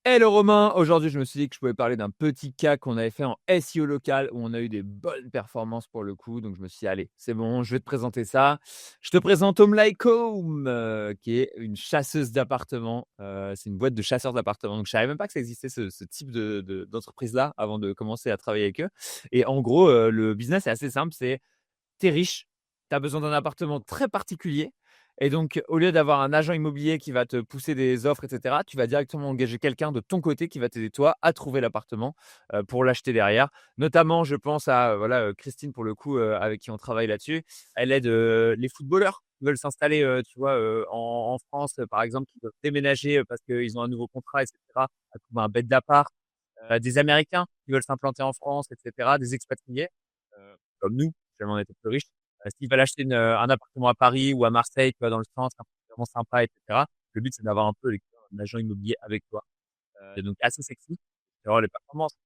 Hello Romain, aujourd'hui je me suis dit que je pouvais parler d'un petit cas qu'on avait fait en SEO local où on a eu des bonnes performances pour le coup. Donc je me suis dit, allez, c'est bon, je vais te présenter ça. Je te présente Home Like Home, qui est une chasseuse d'appartements. C'est une boîte de chasseurs d'appartements. Donc je savais même pas que ça existait ce type d'entreprise-là avant de commencer à travailler avec eux. Et en gros, le business est assez simple, c'est tu es riche, tu as besoin d'un appartement très particulier et donc au lieu d'avoir un agent immobilier qui va te pousser des offres et cetera, tu vas directement engager quelqu'un de ton côté qui va t'aider toi à trouver l'appartement, pour l'acheter derrière. Notamment, je pense à, voilà, Christine pour le coup, avec qui on travaille là-dessus. Elle aide, les footballeurs qui veulent s'installer, tu vois, en France, par exemple, qui veulent déménager, parce qu'ils ont un nouveau contrat et cetera, à trouver un bed d'appart. Des Américains qui veulent s'implanter en France et cetera, des expatriés, comme nous, si jamais on était plus riches. S'ils veulent acheter un appartement à Paris ou à Marseille, tu vois, dans le centre, un truc vraiment sympa et cetera. Le but, c'est d'avoir un peu un agent immobilier avec toi. Donc assez sexy. Alors les performances,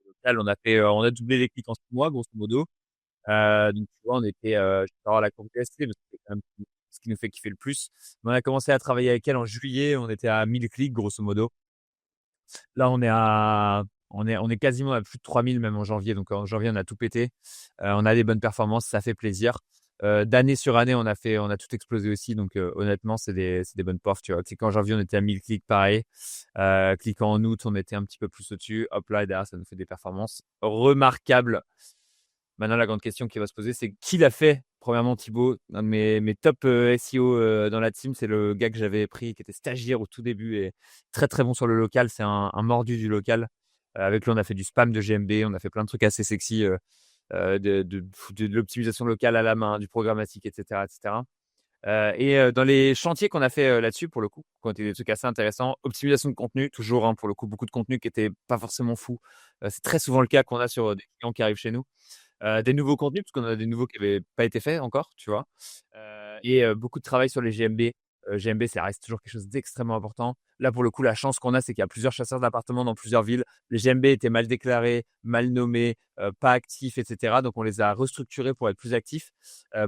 local, on a doublé les clics en 6 mois, grosso modo. Donc tu vois, on était, je vais pas avoir la courbe PSC, mais c'était quand même ce qui nous fait kiffer le plus. On a commencé à travailler avec elle en juillet, on était à 1000 clics, grosso modo. Là, on est quasiment à plus de 3000 même en janvier. Donc en janvier, on a tout pété. On a des bonnes performances, ça fait plaisir. D'année sur année, on a tout explosé aussi. Donc honnêtement, c'est des bonnes perfs, tu vois. Cliquant en janvier, on était à 1000 clics, pareil. Cliquant en août, on était un petit peu plus au-dessus. Hop là, et derrière, ça nous fait des performances remarquables. Maintenant, la grande question qui va se poser, c'est qui l'a fait? Premièrement, Thibaut, un de mes top SEO dans la team, c'est le gars que j'avais pris, qui était stagiaire au tout début et très très bon sur le local. C'est un mordu du local. Avec lui, on a fait du spam de GMB, on a fait plein de trucs assez sexy, de l'optimisation locale à la main, du programmatique, etc., etc. Dans les chantiers qu'on a fait là-dessus, pour le coup, qui ont été des trucs assez intéressants, optimisation de contenu, toujours, hein, pour le coup, beaucoup de contenu qui était pas forcément fou. C'est très souvent le cas qu'on a sur des clients qui arrivent chez nous. Des nouveaux contenus, parce qu'on a des nouveaux qui n'avaient pas été faits encore, tu vois? Beaucoup de travail sur les GMB. GMB, ça reste toujours quelque chose d'extrêmement important. Là, pour le coup, la chance qu'on a, c'est qu'il y a plusieurs chasseurs d'appartements dans plusieurs villes. Les GMB étaient mal déclarés, mal nommés, pas actifs et cetera. Donc on les a restructurés pour être plus actifs,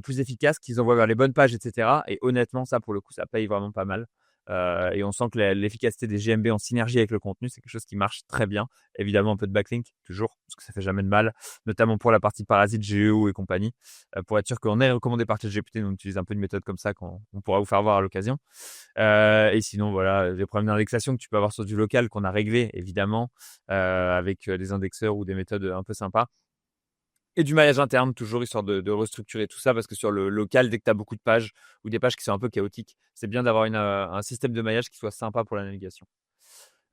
plus efficaces, qu'ils envoient vers les bonnes pages et cetera. Et honnêtement, ça, pour le coup, ça paye vraiment pas mal. Et on sent que l'efficacité des GMB en synergie avec le contenu, c'est quelque chose qui marche très bien. Évidemment, un peu de backlink, toujours, parce que ça fait jamais de mal, notamment pour la partie parasite, GEO et compagnie, pour être sûr qu'on est recommandé par ChatGPT. Donc, on utilise un peu une méthode comme ça qu'on pourra vous faire voir à l'occasion. Et sinon, voilà, les problèmes d'indexation que tu peux avoir sur du local qu'on a réglé, évidemment, avec des indexeurs ou des méthodes un peu sympas. Et du maillage interne, toujours histoire de restructurer tout ça, parce que sur le local, dès que tu as beaucoup de pages ou des pages qui sont un peu chaotiques, c'est bien d'avoir un système de maillage qui soit sympa pour la navigation.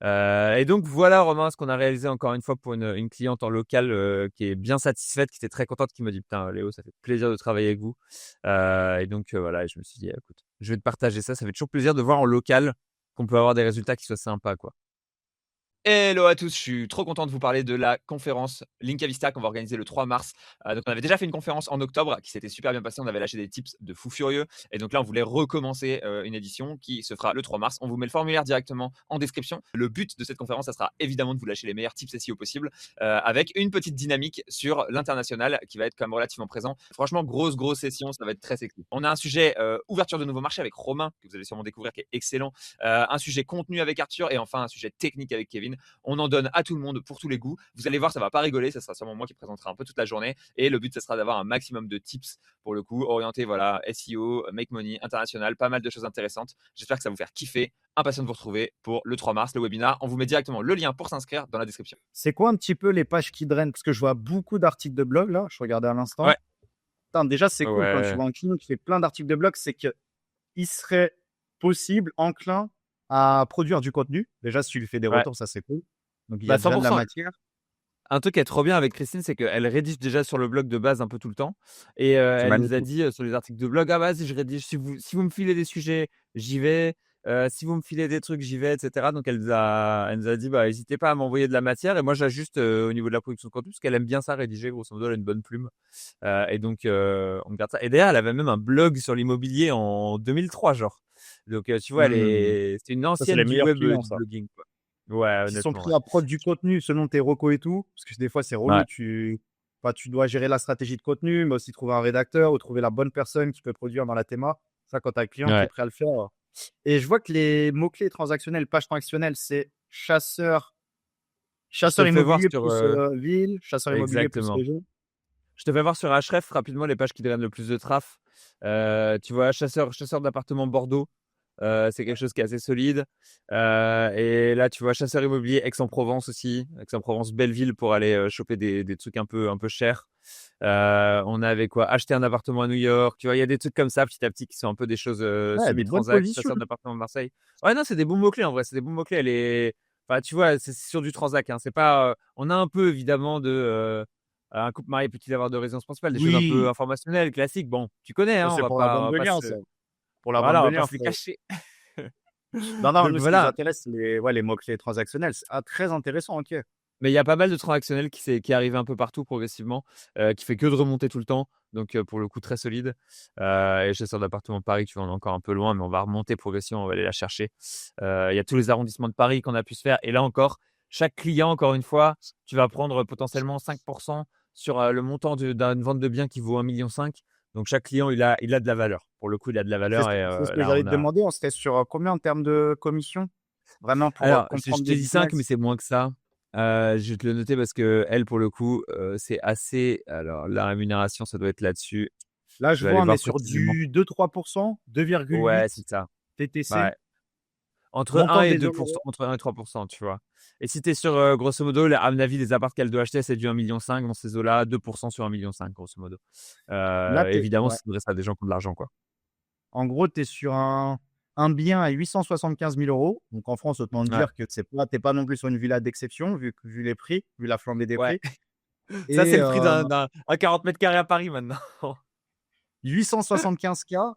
Et donc voilà Romain, ce qu'on a réalisé encore une fois pour une cliente en local, qui est bien satisfaite, qui était très contente, qui me dit: «Putain Léo, ça fait plaisir de travailler avec vous». Voilà, et je me suis dit: «Écoute, je vais te partager ça». Ça fait toujours plaisir de voir en local qu'on peut avoir des résultats qui soient sympas, quoi. Hello à tous, je suis trop content de vous parler de la conférence Linkavista qu'on va organiser le 3 mars. Donc on avait déjà fait une conférence en octobre qui s'était super bien passée, on avait lâché des tips de fou furieux et donc là on voulait recommencer, une édition qui se fera le 3 mars. On vous met le formulaire directement en description. Le but de cette conférence, ça sera évidemment de vous lâcher les meilleurs tips SEO possibles, avec une petite dynamique sur l'international qui va être quand même relativement présent. Franchement, grosse session, ça va être très sexy. On a un sujet, ouverture de nouveaux marchés avec Romain, que vous allez sûrement découvrir, qui est excellent, un sujet contenu avec Arthur et enfin un sujet technique avec Kevin. On en donne à tout le monde pour tous les goûts. Vous allez voir, ça va pas rigoler. Ça sera sûrement moi qui présenterai un peu toute la journée. Et le but, ce sera d'avoir un maximum de tips pour le coup, orienté voilà, SEO, make money, international, pas mal de choses intéressantes. J'espère que ça va vous faire kiffer. Impatient de vous retrouver pour le 3 mars, le webinar. On vous met directement le lien pour s'inscrire dans la description. C'est quoi un petit peu les pages qui drainent? Parce que je vois beaucoup d'articles de blog là, je regardais à Ouais, l'instant. Putain, déjà, c'est cool quand tu ouais, vois un client qui fait plein d'articles de blog, c'est qu'il serait possible, enclin à produire du contenu. Déjà, si tu lui fais des ouais. retours, ça c'est cool. Donc il y Bah a déjà de la 100%. matière. Un truc qui est trop bien avec Christine, c'est qu'elle rédige déjà sur le blog de base un peu tout le temps. Et C'est elle nous a magnifique. dit sur les articles de blog: «Ah vas-y, je rédige. Si vous me filez des sujets, j'y vais. Si vous me filez des trucs, j'y vais», et cetera. Donc elle nous a dit: «Bah, hésitez pas à m'envoyer de la matière» et moi j'ajuste, au niveau de la production de contenu parce qu'elle aime bien ça rédiger, grosso modo, elle a une bonne plume. On garde ça. Et d'ailleurs, elle avait même un blog sur l'immobilier en 2003 genre. Donc tu vois, Hmm. c'est une Ça, c'est ancienne les du meilleurs web, clients, du ça. blogging, quoi. Ouais, Qui sont honnêtement, prêts ouais. à prod du contenu selon tes recos et tout. Parce que des fois, c'est relou. Ouais. Enfin, tu dois gérer la stratégie de contenu, mais aussi trouver un rédacteur ou trouver la bonne personne qui peut produire dans la théma. Ça, quand tu as un client qui est Ouais. prêt à le faire, Et je vois que les mots-clés transactionnels, page transactionnelle, c'est Je te chasseur fais voir immobilier sur, plus ville, chasseur immobilier plus exactement. région. Je te fais voir sur Ahrefs rapidement les pages qui drainent le plus de traf. Tu vois, chasseur d'appartements Bordeaux, c'est quelque chose qui est assez solide. Et là, tu vois, chasseur immobilier Aix-en-Provence aussi, Aix-en-Provence, Belleville pour aller choper des trucs un peu chers. On avait quoi? Acheter un appartement à New York. Tu vois, il y a des trucs comme ça petit à petit qui sont un peu des choses Ouais, des bonnes semi-transac, positions. chasseur d'appartements à Marseille. Ouais, non, c'est des bons mots-clés en vrai, c'est des bons mots-clés. Enfin, tu vois, c'est sur du transac, hein. C'est pas, on a un peu évidemment un couple marié peut-il avoir de résidence principale, des choses un peu Oui, informationnelles, classiques. Bon, tu connais, hein, ça, c'est pour la on vente va de pas liens, ça. se, Pour la vente voilà, on de va pas liens, se les frérot. cacher. Non, non, Donc nous, ce qui nous voilà. intéresse, c'est les mots-clés transactionnels. C'est très intéressant, ok. Mais il y a pas mal de transactionnels qui est arrivé un peu partout progressivement, qui fait que de remonter tout le temps. Donc, pour le coup, très solide. Et chasseur d'appartements de Paris, tu vois, on est encore un peu loin, mais on va remonter progressivement, on va aller la chercher. Il y a tous les arrondissements de Paris qu'on a pu se faire. Et là encore, chaque client, encore une fois, tu vas prendre potentiellement 5% sur le montant d'une vente de biens qui vaut 1,5 million. Donc, chaque client, il a de la valeur. Pour le coup, il a de la valeur. Et C'est ce que là, j'allais on te a. demander. On serait sur combien en termes de commission? Vraiment pour Alors, je comprendre te des dis 5, mais business. c'est moins que ça. Je vais te le noter parce que elle, pour le coup, c'est assez. Alors, la rémunération, ça doit être là-dessus. Là, Je je vais vois, aller on est voir sur précisément. du 2-3%, Ouais, 2,8 c'est ça. TTC. Ouais. Entre un Montant et des 2%, honoraires. entre 1 et 3%, tu vois. Et si tu es sur, grosso modo, à mon avis, les apparts qu'elle doit acheter, c'est du 1,5 million dans ces eaux-là, 2% sur 1,5 million, grosso modo. Là, Évidemment, ouais. ça s'adresse à des gens qui ont de l'argent, quoi. En gros, tu es sur un bien à 875 000 euros. Donc en France, autant Ouais. dire que t'es pas non plus sur une villa d'exception, vu les prix, vu la flambée des Ouais. prix. Ça, c'est Et le prix un 40 mètres carrés à Paris maintenant. 875K.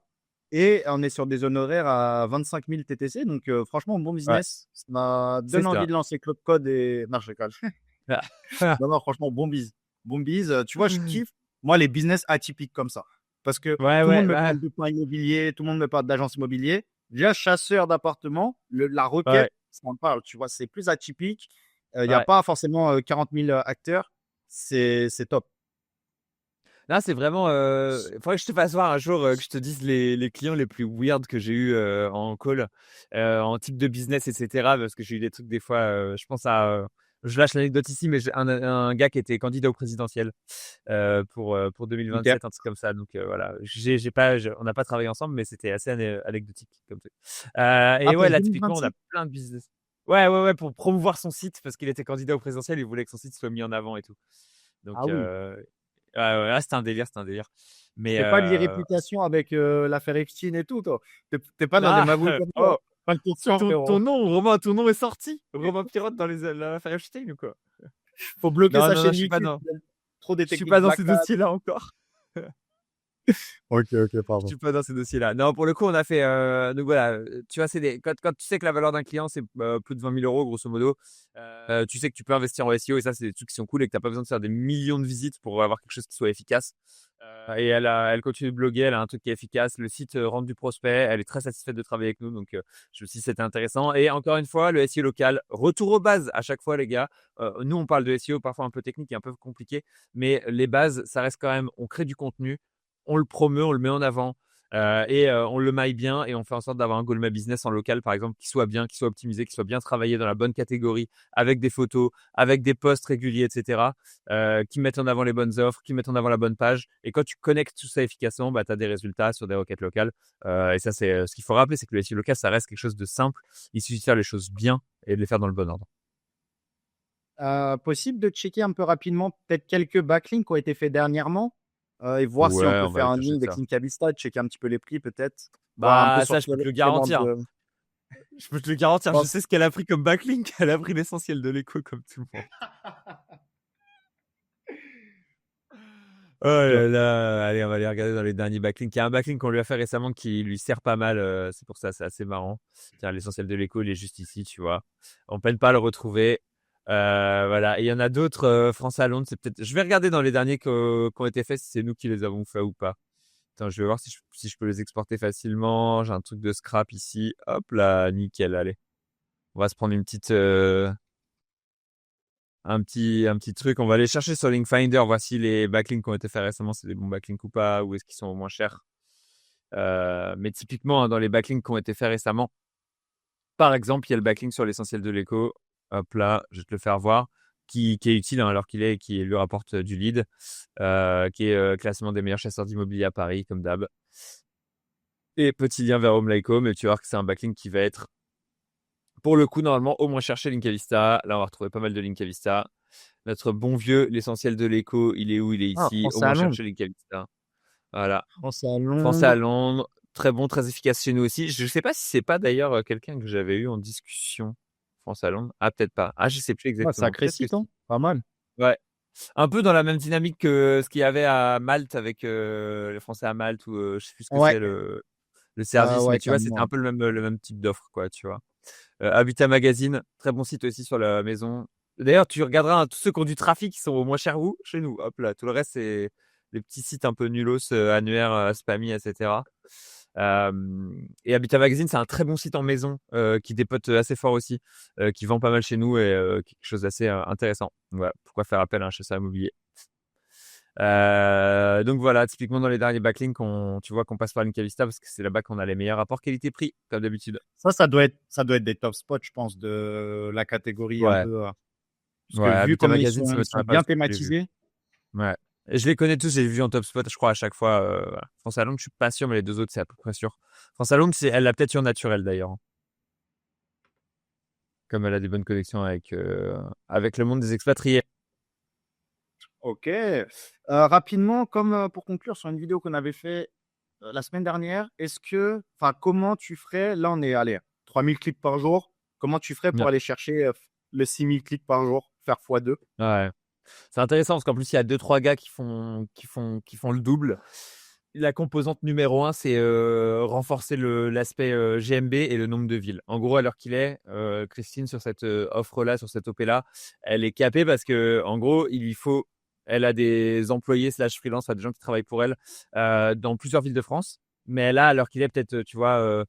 Et on est sur des honoraires à 25 000 TTC. Donc franchement, bon Ouais, business. Ça m'a c'est donné envie ça. de lancer Club Code et. Non, je rigole. Non, non, franchement, bon bise. Bon bise. Tu vois, je kiffe, moi, les business atypiques comme ça. Parce que Ouais, tout le monde ouais, me ouais. parle de plan immobilier, tout le monde me parle d'agence immobilier. Déjà, chasseur d'appartements, la Ouais, requête, ça en parle. Tu vois, c'est plus atypique. Il n'y a ouais. pas forcément 40 000 acteurs. C'est top. Là, c'est vraiment. Faudrait que je te fasse voir un jour, que je te dise les clients les plus weird que j'ai eu en call, en type de business, etc. Parce que j'ai eu des trucs des fois. Je pense à. Je lâche l'anecdote ici, mais j'ai un gars qui était candidat au présidentiel pour Ok. 2027, un truc comme ça. Donc voilà, j'ai pas, on n'a pas travaillé ensemble, mais c'était assez anecdotique comme truc. Ah, Et ouais, pour là, typiquement, on a 2027? plein de business. Ouais, ouais, ouais, pour promouvoir son site, parce qu'il était candidat au présidentiel, il voulait que son site soit mis en avant et tout. Ah Donc, oui. ouais, ouais, là, c'était un délire, c'était un délire. Mais T'es pas lié réputation avec l'affaire Epstein et tout, toi. T'es pas dans des ah, magouilles comme ça. oh, Pas de question, ton frérot. nom, Romain, ton nom est sorti. Romain Pirotte dans l'affaire Epstein ou quoi? Faut bloquer Non, sa non, non, chaîne YouTube. Trop des je suis techniques pas dans Black ces Hat. dossiers-là encore. Ok, ok, Je pardon. suis pas dans ces dossiers-là. Non, pour le coup, on a fait. Donc voilà, tu vois, quand tu sais que la valeur d'un client, c'est plus de 20 000 euros, grosso modo, tu sais que tu peux investir en SEO et ça, c'est des trucs qui sont cool et que tu n'as pas besoin de faire des millions de visites pour avoir quelque chose qui soit efficace. Et elle continue de bloguer, elle a un truc qui est efficace. Le site rentre du prospect, elle est très satisfaite de travailler avec nous. Donc, je me suis dit, c'était intéressant. Et encore une fois, le SEO local, retour aux bases à chaque fois, les gars. Nous, on parle de SEO parfois un peu technique et un peu compliqué, mais les bases, ça reste quand même, on crée du contenu, on le promeut, on le met en avant. Et on le maille bien et on fait en sorte d'avoir un goal my business en local, par exemple, qui soit bien, qui soit optimisé, qui soit bien travaillé dans la bonne catégorie, avec des photos, avec des posts réguliers, etc., qui mettent en avant les bonnes offres, qui mettent en avant la bonne page. Et quand tu connectes tout ça efficacement, bah, tu as des résultats sur des requêtes locales. Et ça, c'est ce qu'il faut rappeler, c'est que le SEO local, ça reste quelque chose de simple. Il suffit de faire les choses bien et de les faire dans le bon ordre. Possible de checker un peu rapidement peut-être quelques backlinks qui ont été faits dernièrement et voir si on Ouais, peut on va faire aller un chercher lien avec ça. Linkabista, checker un petit peu les prix peut-être, voir un peu Bah, sur ça, je peux te le quelle vente garantir. de. Je peux te le garantir. Je Pense- sais ce qu'elle a pris comme backlink. Elle a pris l'essentiel de l'écho comme tout le monde. Oh là là, allez, on va aller regarder dans les derniers backlinks. Il y a un backlink qu'on lui a fait récemment qui lui sert pas mal. C'est pour ça, c'est assez marrant. Tiens, l'essentiel de l'écho, il est juste ici, tu vois. On peine pas à le retrouver. Voilà. Et il y en a d'autres, France à Londres. C'est peut-être. Je vais regarder dans les derniers qui ont été faits si c'est nous qui les avons fait ou pas. Attends, je vais voir si je peux les exporter facilement. J'ai un truc de scrap ici. Hop là, nickel. Allez, on va se prendre un petit truc. On va aller chercher sur Link Finder. Voici les backlinks qui ont été faits récemment. C'est des bons backlinks ou pas? Ou est-ce qu'ils sont moins chers? Mais typiquement, hein, dans les backlinks qui ont été faits récemment, par exemple, il y a le backlink sur l'essentiel de l'écho. Hop là, je vais te le faire voir. Qui est utile, hein, alors qu'il est et qui lui rapporte du lead, qui est classement des meilleurs chasseurs d'immobilier à Paris, comme d'hab. Et petit lien vers Home Like Home, et tu vas voir que c'est un backlink qui va être, pour le coup, normalement, au moins chercher Linkavista. Là, on va retrouver pas mal de Linkavista. Notre bon vieux, l'essentiel de l'écho, il est où? Il est Ah, ici. Au français à moins Londres. chercher Linkavista. Voilà. Français à Français à Londres. Londres. Très bon, très efficace chez nous aussi. Je ne sais pas si c'est pas d'ailleurs quelqu'un que j'avais eu en discussion. France à Londres. Ah, peut-être pas. Ah, je sais plus Ouais, exactement. sacré Peut-être que site, hein. si. Pas mal. Ouais. Un peu dans la même dynamique que ce qu'il y avait à Malte avec les Français à Malte, ou je sais plus ce que Ouais, c'est le service, mais ouais, tu vois, c'était carrément. un peu le même type d'offre, quoi, tu vois. Habitat Magazine, très bon site aussi sur la maison. D'ailleurs, tu regarderas, hein, tous ceux qui ont du trafic, qui sont au moins chers où? Chez nous. Hop là, tout le reste, c'est des petits sites un peu nulos, annuaires, spammy, etc. Et Habitat Magazine, c'est un très bon site en maison qui dépote assez fort aussi, qui vend pas mal chez nous, et quelque chose d'assez intéressant. Donc voilà, pourquoi faire appel à un chasseur immobilier. Donc voilà, typiquement dans les derniers backlinks, tu vois qu'on passe par Linkavista parce que c'est là-bas qu'on a les meilleurs rapports qualité-prix, comme d'habitude. Ça doit être des top spots, je pense, de la catégorie un Ouais, peu. Parce que ouais, vu Habitat comment ils Magazine, sont, ça ils m'étonnerait sont pas bien parce que je l'ai vu. thématisés. Ouais. Et je les connais tous, j'ai vu en top spot, je crois, à chaque fois. Voilà. France à Londres, je suis pas sûr, mais les deux autres, c'est à peu près sûr. France à Londres, elle l'a peut-être sur naturel d'ailleurs, hein, comme elle a des bonnes connexions avec le monde des expatriés. Ok. Rapidement, comme pour conclure sur une vidéo qu'on avait fait la semaine dernière, comment tu ferais, là on est allé, 3000 clics par jour, comment tu ferais pour Ouais. aller chercher le 6000 clics par jour, faire x2? Ouais. C'est intéressant parce qu'en plus, il y a deux, trois gars qui font le double. La composante numéro un, c'est renforcer l'aspect GMB et le nombre de villes. En gros, à l'heure qu'il est, Christine, sur cette offre-là, sur cette OP-là, elle est capée parce que, en gros, il lui faut. Elle a des employés slash freelance, enfin, des gens qui travaillent pour elle dans plusieurs villes de France. Mais elle a, à l'heure qu'il est, peut-être, tu vois,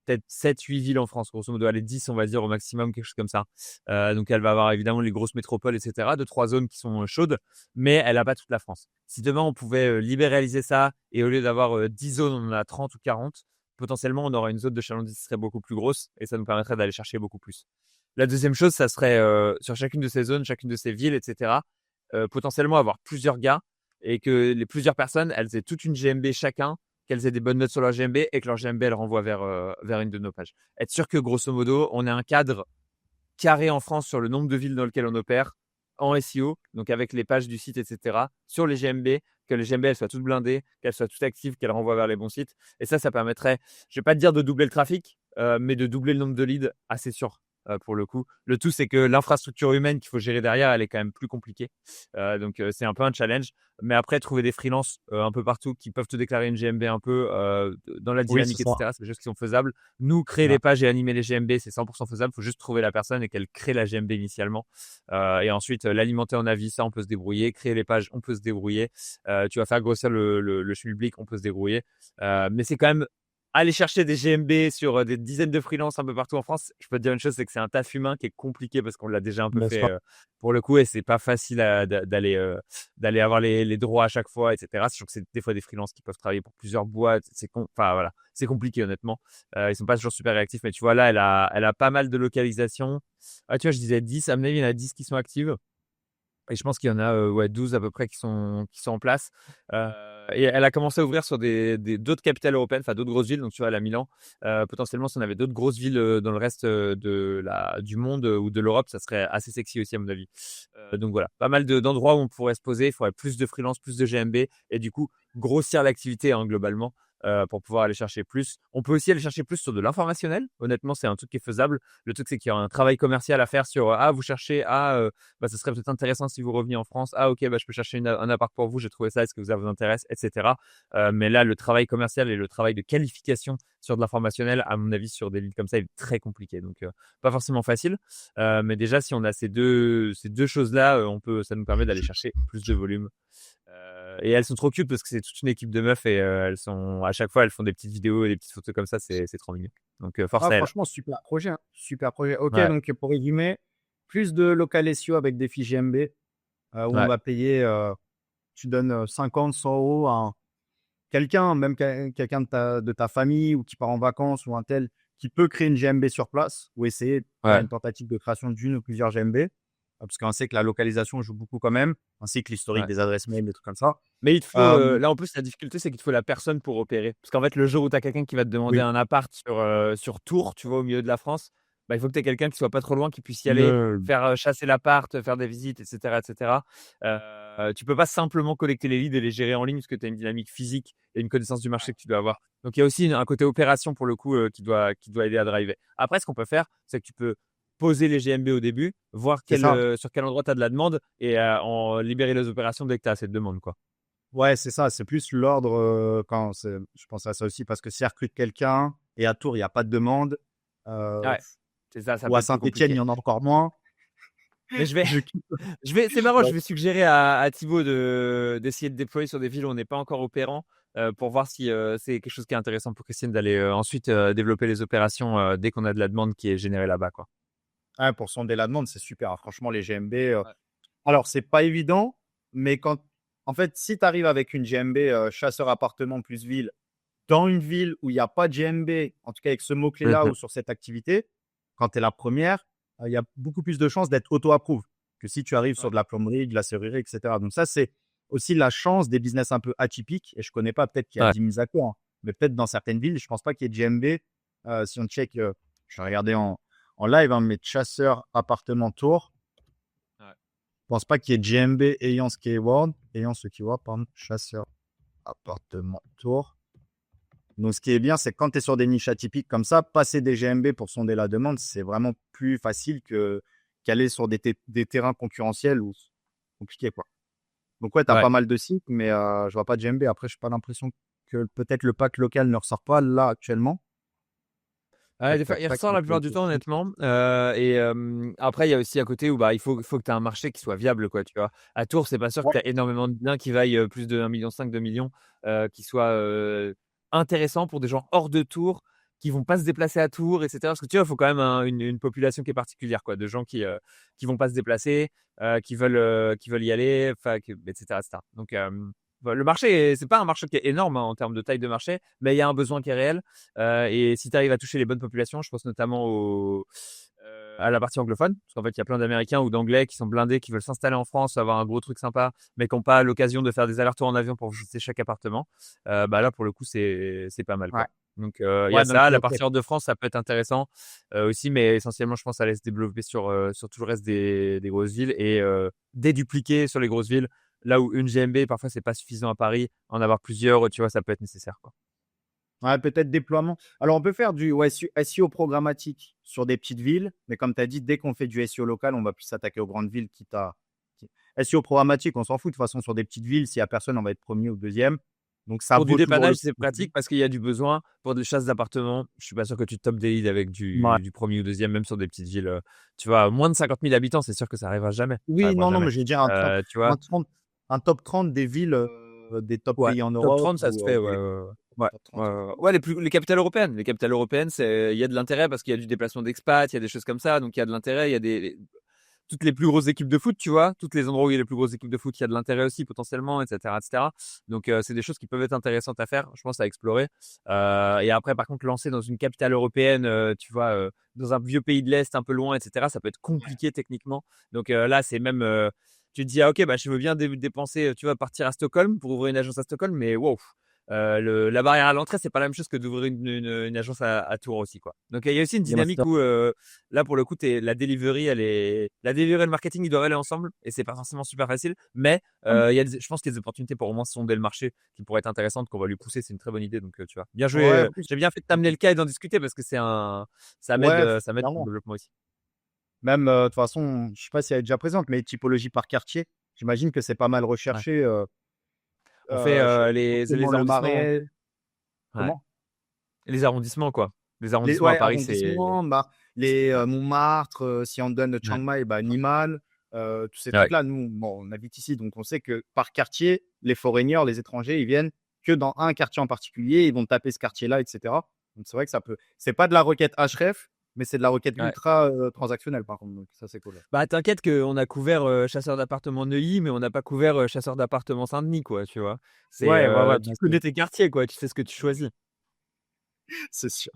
peut-être 7-8 villes en France, grosso modo, allez, 10, on va dire, au maximum, quelque chose comme ça. Donc, elle va avoir évidemment les grosses métropoles, etc., deux, trois zones qui sont chaudes, mais elle n'a pas toute la France. Si demain, on pouvait libéraliser ça, et au lieu d'avoir 10 zones, on en a 30 ou 40, potentiellement, on aura une zone de chalandise qui serait beaucoup plus grosse, et ça nous permettrait d'aller chercher beaucoup plus. La deuxième chose, ça serait sur chacune de ces zones, chacune de ces villes, etc., potentiellement avoir plusieurs gars, et que les plusieurs personnes, elles aient toute une GMB chacun, qu'elles aient des bonnes notes sur leur GMB, et que leur GMB, elle renvoie vers une de nos pages. Être sûr que, grosso modo, on ait un cadre carré en France sur le nombre de villes dans lesquelles on opère, en SEO, donc avec les pages du site, etc., sur les GMB, que les GMB, elles soient toutes blindées, qu'elles soient toutes actives, qu'elles renvoient vers les bons sites. Et ça permettrait, je ne vais pas te dire de doubler le trafic, mais de doubler le nombre de leads, assez sûr. Pour le coup, le tout, c'est que l'infrastructure humaine qu'il faut gérer derrière, elle est quand même plus compliquée. Donc, c'est un peu un challenge. Mais après, trouver des freelances un peu partout qui peuvent te déclarer une GMB un peu dans la Oui, c'est dynamique, ça. etc., c'est des choses qui sont faisables. Nous, créer Ouais. les pages et animer les GMB, c'est 100% faisable. Il faut juste trouver la personne et qu'elle crée la GMB initialement. Et ensuite, l'alimenter en avis, ça, on peut se débrouiller. Créer les pages, on peut se débrouiller. Tu vas faire grossir le public, on peut se débrouiller. Mais c'est quand même aller chercher des GMB sur des dizaines de freelances un peu partout en France. Je peux te dire une chose, c'est que c'est un taf humain qui est compliqué parce qu'on l'a déjà un peu Bien fait sûr. pour le coup, et c'est pas facile d'aller avoir les droits à chaque fois, etc. Sachant que c'est des fois des freelances qui peuvent travailler pour plusieurs boîtes. Enfin voilà, c'est compliqué honnêtement. Ils sont pas toujours super réactifs, mais tu vois là, elle a pas mal de localisations. Ah, tu vois, je disais 10, à mon avis, il y en a 10 qui sont actives. Et je pense qu'il y en a 12 à peu près qui sont en place. Et elle a commencé à ouvrir sur d'autres capitales européennes, enfin d'autres grosses villes. Donc tu vois, elle a Milan. Potentiellement, si on avait d'autres grosses villes dans le reste du monde ou de l'Europe, ça serait assez sexy aussi à mon avis. Donc voilà, pas mal d'endroits où on pourrait se poser. Il faudrait plus de freelance, plus de GMB, et du coup grossir l'activité, hein, globalement. Pour pouvoir aller chercher plus. On peut aussi aller chercher plus sur de l'informationnel. Honnêtement, c'est un truc qui est faisable. Le truc, c'est qu'il y a un travail commercial à faire sur vous cherchez bah, ce serait peut-être intéressant si vous reveniez en France. Ah, ok, bah, je peux chercher un appart pour vous, j'ai trouvé ça, est-ce que ça vous intéresse, etc. Mais là, le travail commercial et le travail de qualification sur de l'informationnel, à mon avis, sur des leads comme ça, il est très compliqué. Donc, pas forcément facile. Mais déjà, si on a ces deux choses-là, ça nous permet d'aller chercher plus de volume. Et elles sont trop cute parce que c'est toute une équipe de meufs, et à chaque fois, elles font des petites vidéos et des petites photos comme ça, c'est trop mignon. Donc, force Ah, à elles. franchement, super projet, hein. Super projet. Ok, Ouais, donc pour résumer, plus de local SEO avec des fiches GMB où on ouais, va payer, tu donnes 50, 100 euros quelqu'un, même quelqu'un de ta famille ou qui part en vacances ou un tel, qui peut créer une GMB sur place ou essayer de faire Ouais, une tentative de création d'une ou plusieurs GMB. Parce qu'on sait que la localisation joue beaucoup quand même, ainsi que l'historique ouais. des adresses mail, des trucs comme ça. Mais il te faut, Euh, là, en plus, la difficulté, c'est qu'il te faut la personne pour opérer. Parce qu'en fait, le jour où tu as quelqu'un qui va te demander oui. un appart sur Tours, tu vois, au milieu de la France, bah, il faut que tu aies quelqu'un qui soit pas trop loin, qui puisse y aller, Le... faire, chasser l'appart, faire des visites et cetera et cetera. Tu peux pas simplement collecter les leads et les gérer en ligne parce que tu as une dynamique physique et une connaissance du marché que tu dois avoir. Donc il y a aussi un côté opération pour le coup, qui doit aider à driver. Après, ce qu'on peut faire, c'est que tu peux poser les GMB au début, voir C'est ça. sur quel endroit tu as de la demande et en libérer les opérations dès que tu as assez de demandes, quoi. Ouais, c'est ça. C'est plus l'ordre je pense à ça aussi parce que si elle recrute quelqu'un et à Tours, il n'y a pas de demande, euh, Ouais, c'est ça, ça ou peut à être plus Saint-Étienne, il y compliqué. en a encore moins. Mais je vais Je quitte. c'est marrant, Ouais. je vais suggérer à Thibaut d'essayer de déployer sur des villes où on n'est pas encore opérant, pour voir si, c'est quelque chose qui est intéressant pour Christine d'aller, ensuite, développer les opérations, dès qu'on a de la demande qui est générée là-bas, quoi. Ouais, pour sonder la demande, c'est super, hein. Franchement, les GMB. Ouais. Alors, c'est pas évident, mais en fait, si tu arrives avec une GMB chasseur appartement plus ville, dans une ville où il n'y a pas de GMB, en tout cas avec ce mot-clé-là Mmh. ou sur cette activité, quand tu es la première, il y a beaucoup plus de chances d'être auto-approuve que si tu arrives sur Ouais. de la plomberie, de la serrurerie, etc. Donc ça, c'est aussi la chance des business un peu atypiques. Et je connais pas, peut-être qu'il y a Ouais. 10 000 accords, hein, mais peut-être dans certaines villes, je pense pas qu'il y ait de GMB. Si on check, je vais regarder en live, hein, mais chasseur appartement tour, Ouais. je pense pas qu'il y ait de GMB ayant ce keyword, pardon, chasseur appartement tour. Donc, ce qui est bien, c'est que quand tu es sur des niches atypiques comme ça, passer des GMB pour sonder la demande, c'est vraiment plus facile qu'aller sur des terrains concurrentiels ou compliqués, quoi. Donc, ouais, tu as Ouais. pas mal de sites, mais je vois pas de GMB. Après, je n'ai pas l'impression que peut-être le pack local ne ressort pas là actuellement. Ouais, Tac, des fois, tac, il tac. ressort la plupart du temps, honnêtement. Et après, il y a aussi un côté où bah, il faut que tu aies un marché qui soit viable, quoi, tu vois. À Tours, c'est pas sûr que Ouais, tu as énormément de biens qui vaillent plus de 1,5 million, 2 millions, qui soient intéressants pour des gens hors de Tours, qui vont pas se déplacer à Tours, etc. Parce que tu vois, il faut quand même une population qui est particulière, quoi, de gens qui vont pas se déplacer, qui veulent y aller, etc., etc. Donc, le marché, c'est pas un marché qui est énorme hein, en termes de taille de marché, mais il y a un besoin qui est réel. Et si tu arrives à toucher les bonnes populations, je pense notamment à la partie anglophone, parce qu'en fait, il y a plein d'Américains ou d'Anglais qui sont blindés, qui veulent s'installer en France, avoir un gros truc sympa, mais qui n'ont pas l'occasion de faire des allers-retours en avion pour visiter chaque appartement. Bah là, pour le coup, c'est pas mal, ouais. quoi. Donc, il y a Ouais, donc, ça. La ok. partie hors de France, ça peut être intéressant aussi, mais essentiellement, je pense, à aller se développer sur tout le reste des grosses villes et dédupliquer sur les grosses villes. Là où une GMB, parfois, c'est pas suffisant à Paris, en avoir plusieurs, tu vois, ça peut être nécessaire, quoi. Ouais, peut-être déploiement. Alors, on peut faire du SEO programmatique sur des petites villes, mais comme tu as dit, dès qu'on fait du SEO local, on va plus s'attaquer aux grandes villes SEO programmatique, on s'en fout de toute façon sur des petites villes, s'il n'y a personne, on va être premier ou deuxième. Donc, ça Pour du vaut toujours le dépannage, c'est coup. pratique parce qu'il y a du besoin. Pour des chasses d'appartements, je suis pas sûr que tu topes des leads avec Ouais. du 1er ou deuxième, même sur des petites villes. Tu vois, moins de 50 000 habitants, c'est sûr que ça arrivera jamais. Ça Oui, arrivera non, non, jamais. mais je veux dire un top, Tu vois? 30 un top 30 des villes, des top Ouais, pays en top Europe 30, ça se ou fait, ouais, des ouais, ouais. Ouais, top ouais, 30. ouais, ouais. Ouais, les capitales européennes. Les capitales européennes, il y a de l'intérêt parce qu'il y a du déplacement d'expats, il y a des choses comme ça, donc il y a de l'intérêt. Il y a toutes les plus grosses équipes de foot, tu vois, toutes les endroits où il y a les plus grosses équipes de foot, il y a de l'intérêt aussi potentiellement, etc., etc. Donc c'est des choses qui peuvent être intéressantes à faire, je pense, à explorer. Et après, par contre, lancer dans une capitale européenne, tu vois, dans un vieux pays de l'Est un peu loin, etc., ça peut être compliqué techniquement. Donc là, c'est même, tu te dis, ah ok, bah je veux bien dépenser, tu vas partir à Stockholm pour ouvrir une agence à Stockholm, mais wow. La barrière à l'entrée, c'est pas la même chose que d'ouvrir une agence à Tours aussi, quoi. Donc il y a aussi une Les masters. dynamique où là, pour le coup, la delivery et le marketing, ils doivent aller ensemble et c'est pas forcément super facile. Mais je pense qu'il y a des opportunités pour au moins sonder le marché qui pourraient être intéressantes, qu'on va lui pousser. C'est une très bonne idée. Donc, tu vois, bien joué. Ouais, oui, J'ai bien fait de t'amener le cas et d'en discuter parce que ouais, ça m'aide pour le clairement. développement aussi. Même, de toute façon, je sais pas si elle est déjà présente, mais typologie par quartier, j'imagine que c'est pas mal Ouais. recherché, On fait forcément les le arrondissements. Marais. Ouais. Comment? Les arrondissements, quoi. Les Les arrondissements à ouais, Paris, c'est. arrondissements, les, Ouais. Montmartre, si on donne Ouais. Chiang Mai, bah, Nimal, tous ces Ouais. trucs-là. Nous, bon, on habite ici, donc on sait que par quartier, les foreigners, les étrangers, ils viennent que dans un quartier en particulier, ils vont taper ce quartier-là, et cetera. Donc c'est vrai que ça peut c'est pas de la requête href, mais c'est de la requête Ouais. ultra transactionnelle par contre. Donc ça, c'est cool. Bah, t'inquiète qu'on a couvert chasseur d'appartements Neuilly, mais on n'a pas couvert chasseur d'appartements Saint-Denis, quoi, tu vois. Ouais, Tu bien sûr. connais tes quartiers, quoi, tu sais ce que tu choisis. C'est sûr.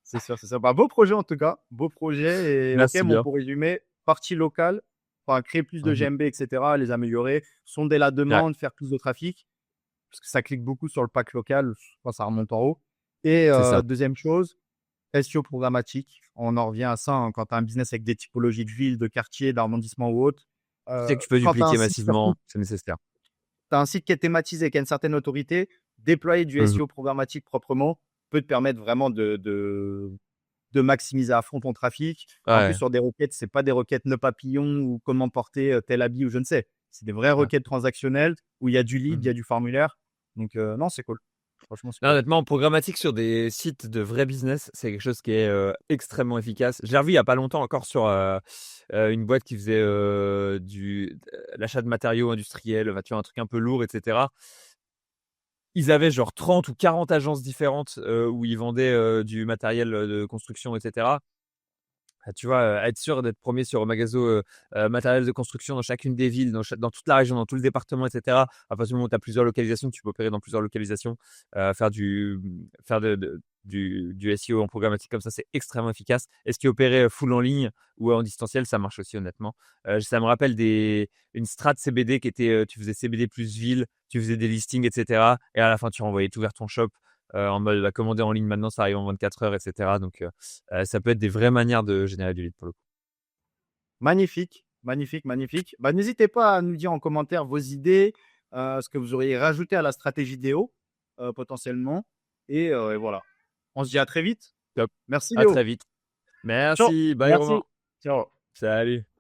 C'est sûr, c'est ça. Bah, beau projet en tout cas. Beau projet. Et ok, Merci bon, bien. pour résumer, partie locale, enfin, créer plus de Mhm. GMB, etc., les améliorer, sonder la Ouais, demande, faire plus de trafic, parce que ça clique beaucoup sur le pack local, je pense que ça remonte en haut. Et c'est ça. deuxième chose, SEO programmatique. On en revient à ça hein, quand tu as un business avec des typologies de villes, de quartiers, d'arrondissements ou autres. Tu sais que tu peux Quand tu as un dupliquer site, surtout, massivement, c'est nécessaire. tu as un site qui est thématisé, qui a une certaine autorité, déployer du Mhm. SEO programmatique proprement peut te permettre vraiment de maximiser à fond ton trafic. En plus, Ouais. sur des requêtes, c'est pas des requêtes nœud papillon ou comment porter tel habit ou je ne sais. C'est des vraies Ouais. requêtes transactionnelles où il y a du lead, il y Mhm. a du formulaire. Donc, non, c'est cool. Franchement, c'est Non, cool. honnêtement, programmatique sur des sites de vrai business, c'est quelque chose qui est extrêmement efficace. J'ai revu il y a pas longtemps encore sur une boîte qui faisait l'achat de matériaux industriels, enfin, tu vois, un truc un peu lourd, etc. Ils avaient genre 30 ou 40 agences différentes où ils vendaient du matériel de construction, etc. Ah, tu vois, être sûr d'être premier sur Magazo, matériel de construction dans chacune des villes, dans toute la région, dans tout le département, et cetera. À partir du moment où tu as plusieurs localisations, tu peux opérer dans plusieurs localisations, faire du SEO en programmatique comme ça, c'est extrêmement efficace. Et ce qui est opéré full en ligne ou en distanciel, ça marche aussi honnêtement. Ça me rappelle une strat CBD qui était, tu faisais CBD plus ville, tu faisais des listings, et cetera, et à la fin, tu renvoyais tout vers ton shop, en mode, bah, commander en ligne maintenant, ça arrive en 24 heures, et cetera. Donc, ça peut être des vraies manières de générer du lead pour le coup. Magnifique, magnifique, magnifique. Bah, n'hésitez pas à nous dire en commentaire vos idées, ce que vous auriez rajouté à la stratégie Déo, potentiellement. Et voilà. On se dit à très vite. Top. Merci À Léo. très vite. Ciao. Merci. Bye Romain. Merci. Ciao. Salut.